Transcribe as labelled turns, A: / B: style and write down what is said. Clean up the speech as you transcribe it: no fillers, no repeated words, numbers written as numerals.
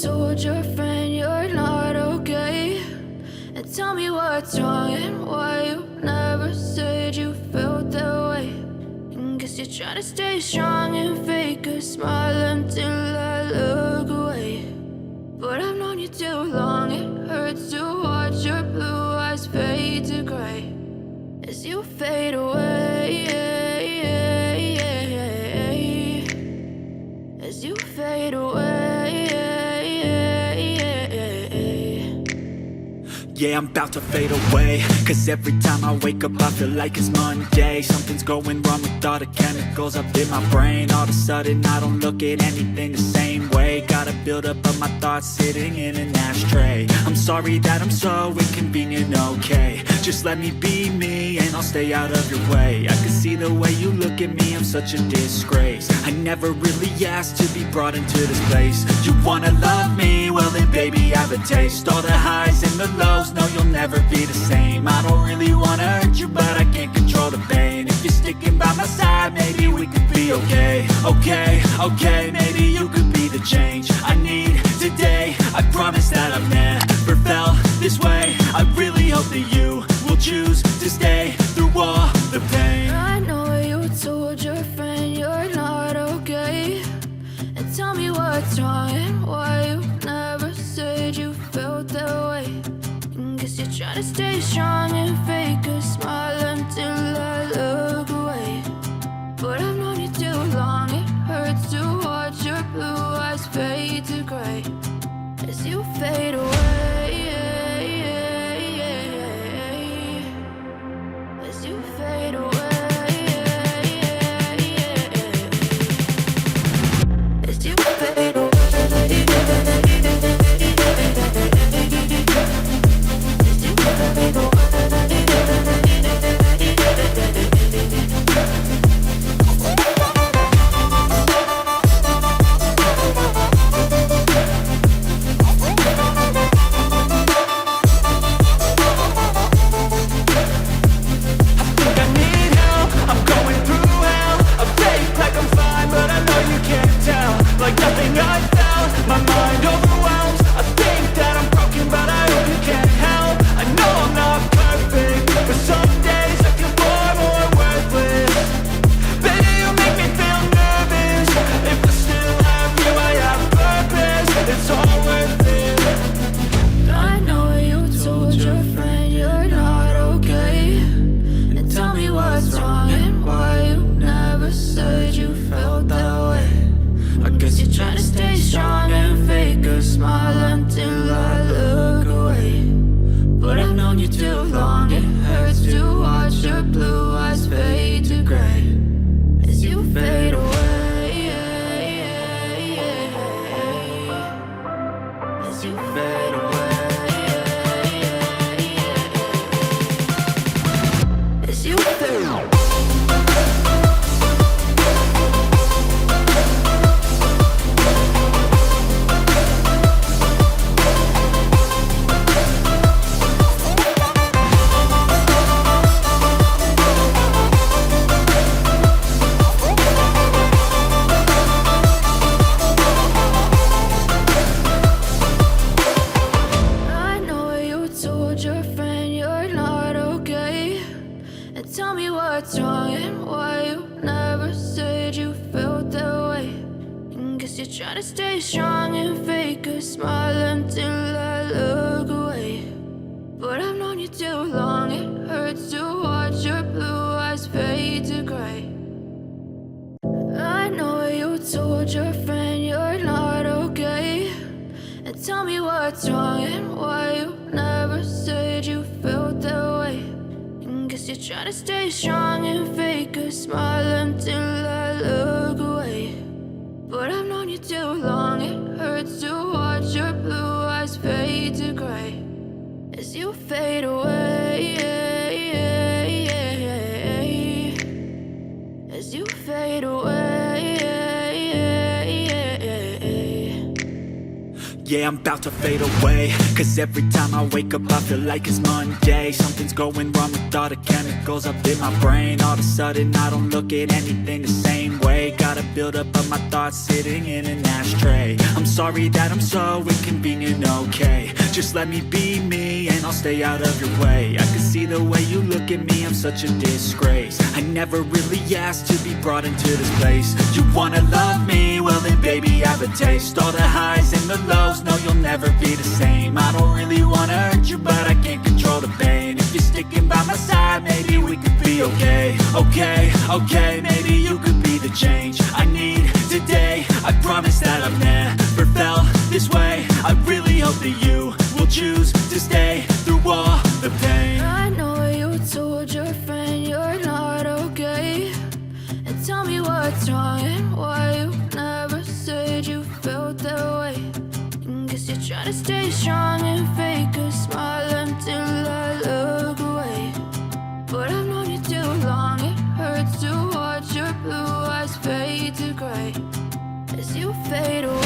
A: told your friend you're not okay? And tell me what's wrong and why you never said you felt that way. And guess you're trying to stay strong and fake a smile until I look away. But I've known you too long, it hurts to watch your blue eyes fade to gray as you fade away, as you fade away.
B: Yeah, I'm about to fade away, cause every time I wake up I feel like it's Monday. Something's going wrong with all the chemicals up in my brain. All of a sudden I don't look at anything the same way. Got a buildup of my thoughts sitting in an ashtray. I'm sorry that I'm so inconvenient, okay? Just let me be me and I'll stay out of your way. I can see the way you look at me, I'm such a disgrace. I never really asked to be brought into this place. You wanna love me? Well then baby I have a taste. All the highs and the lows, no you'll never be the same. I don't really wanna hurt you but I can't control the pain. If you're sticking by my side maybe we could be okay. Okay, maybe you could be the change I need today. I promise that I've never felt this way. I really hope that you will choose to stay through all the pain.
A: I know you told your friend you're not okay. And tell me what's wrong and why you never said you felt that way. And guess you're trying to stay strong and fake a smile until I look away. But I've known you too long, it hurts to watch your blue eyes fade to gray as you fade away, as you fade away, as you fade away. Trying to stay strong and fake a smile until I look away. But I've known you too long, it hurts to watch your blue eyes fade to gray. I know you told your friend you're not okay. And tell me what's wrong and why you never said you felt that way. And guess you're trying to stay strong and fake a smile until I look away. But I've known you too long, it hurts to watch your blue eyes fade to gray as you fade away, as you fade away.
B: Yeah, I'm about to fade away, cause every time I wake up I feel like it's Monday. Something's going wrong with all the chemicals up in my brain. All of a sudden I don't look at anything the same way. Got a buildup of my thoughts sitting in an ashtray. I'm sorry that I'm so inconvenient, okay? Just let me be me and I'll stay out of your way. I can see the way you look at me, I'm such a disgrace. I never really asked to be brought into this place. You wanna love me? Well then baby, have a taste. All the highs and the lows, no you'll never be the same. I don't really wanna hurt you, but I can't control the pain. If you're sticking by my side, maybe we could be okay. Okay, okay, maybe you could be the change I need today. I promise that I've never felt this way. I really hope that you will choose to stay through all the pain.
A: I know you told your friend you're not okay, and tell me what's wrong and why you never said you felt that way. Guess you're trying to stay strong and fake a smile until I look away. But I've known you too long, it hurts to watch your blue eyes fade to gray as you fade away.